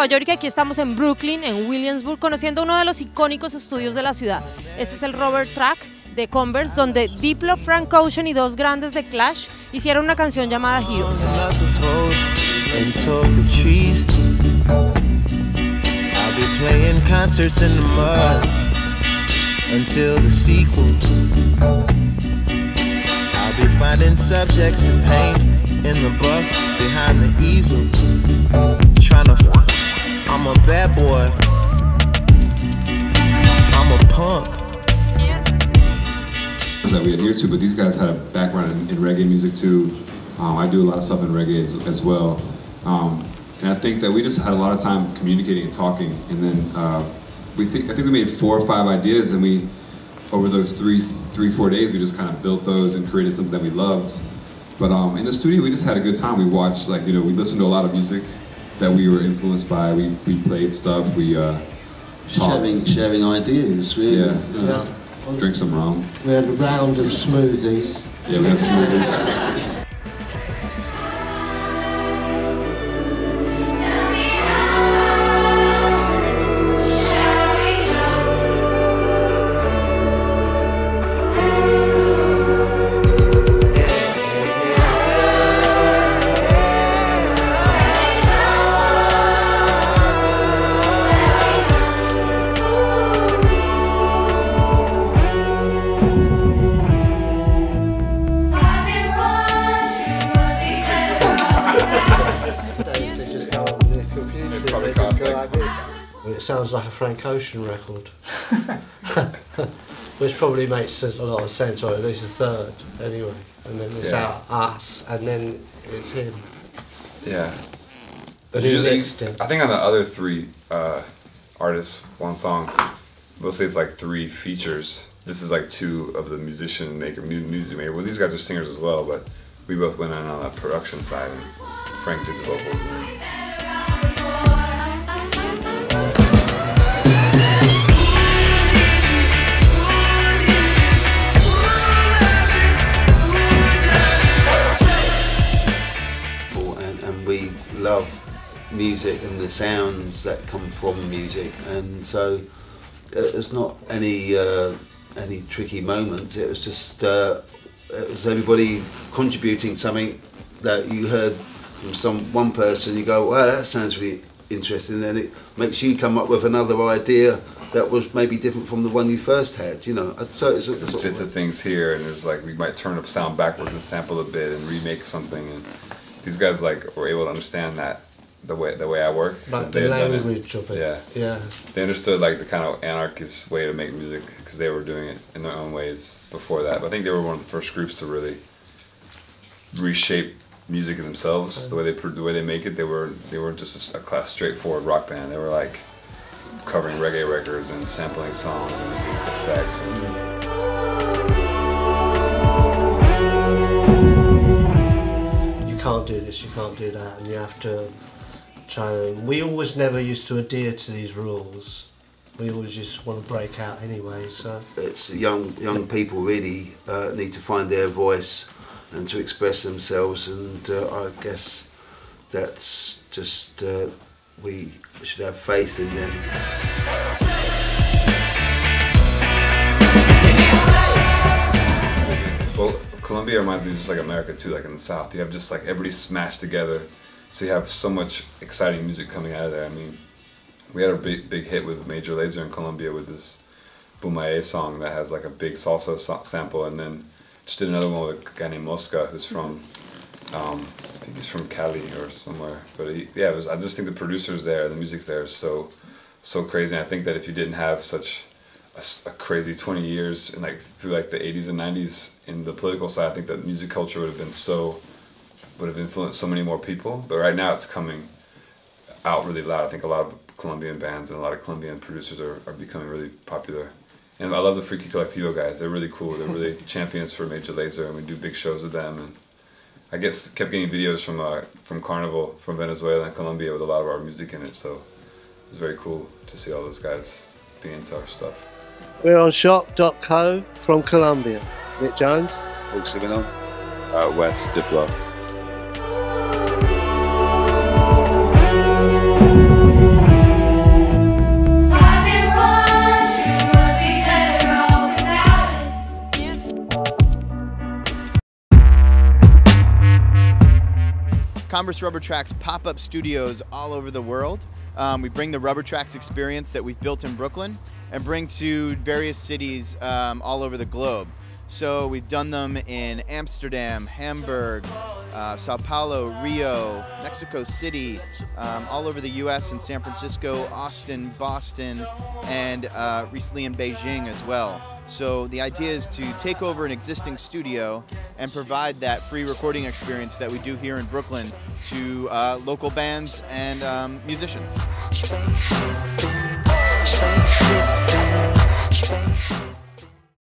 Nueva York y aquí estamos en Brooklyn, en Williamsburg, conociendo uno de los icónicos estudios de la ciudad. Este es el Reportaje de Converse, donde Diplo, Frank Ocean y dos grandes de Clash hicieron una canción llamada Hero. Finding subjects to paint in the buff behind the easel. I'm a bad boy. I'm a punk. That we adhere to, but these guys had a background in reggae music too. I do a lot of stuff in reggae as well, and I think that we just had a lot of time communicating and talking, and then I think we made 4 or 5 ideas, and we, over those 3-4 days, we just kind of built those and created something that we loved. But in the studio, we just had a good time. We watched, like, we listened to a lot of music that we were influenced by. We played stuff. We talked. Sharing ideas, really. Yeah. Drink some rum. We had a round of smoothies. Yeah, we had smoothies. It sounds like a Frank Ocean record, which probably makes a lot of sense, or at least a third anyway. And then it's us, and then it's him. Yeah. But who mixed it? I think on the other 3 artists, one song, mostly it's like 3 features. This is like 2 of the music maker. Well, these guys are singers as well, but we both went in on the production side, and Frank did the vocals. And we love music and the sounds that come from music, and so there's not any tricky moments. It was just it was everybody contributing something that you heard from one person. You go, well, that sounds really interesting, and then it makes you come up with another idea that was maybe different from the one you first had. So it's bits of things here, and there's like we might turn a sound backwards and sample a bit and remake something, and these guys like were able to understand that the way I work. Like the language of it. Yeah. They understood like the kind of anarchist way to make music because they were doing it in their own ways before that. But I think they were one of the first groups to really reshape music themselves. The way they make it, they weren't just a straightforward rock band. They were like covering reggae records and sampling songs and using effects. You can't do this, you can't do that, and you have to try to... We always never used to adhere to these rules. We always just want to break out anyway, so... It's young people really need to find their voice and to express themselves, and I guess that's just... we should have faith in them. Well, Colombia reminds me of just like America too, like in the South. You have just like everybody smashed together, so you have so much exciting music coming out of there. I mean, we had a big hit with Major Lazer in Colombia with this Bumaye song that has like a big salsa sample, and then just did another one with a guy named Mosca, who's from, I think he's from Cali or somewhere. But I just think the producers there, the music's there is so crazy. And I think that if you didn't have such a crazy 20 years and like through like the 80s and 90s in the political side, I think that music culture would have influenced so many more people. But right now it's coming out really loud. I think a lot of Colombian bands and a lot of Colombian producers are becoming really popular. And I love the Freaky Colectivo guys. They're really cool. They're really champions for Major Lazer, and we do big shows with them. And I guess kept getting videos from Carnival from Venezuela and Colombia with a lot of our music in it. So it's very cool to see all those guys being into our stuff. We're on shock.co from Colombia. Mick Jones. Simonon. West Diplo. Converse Rubber Tracks pop-up studios all over the world. We bring the Rubber Tracks experience that we've built in Brooklyn and bring to various cities all over the globe. So we've done them in Amsterdam, Hamburg, Sao Paulo, Rio, Mexico City, all over the US in San Francisco, Austin, Boston, and recently in Beijing as well. So the idea is to take over an existing studio and provide that free recording experience that we do here in Brooklyn to local bands and musicians.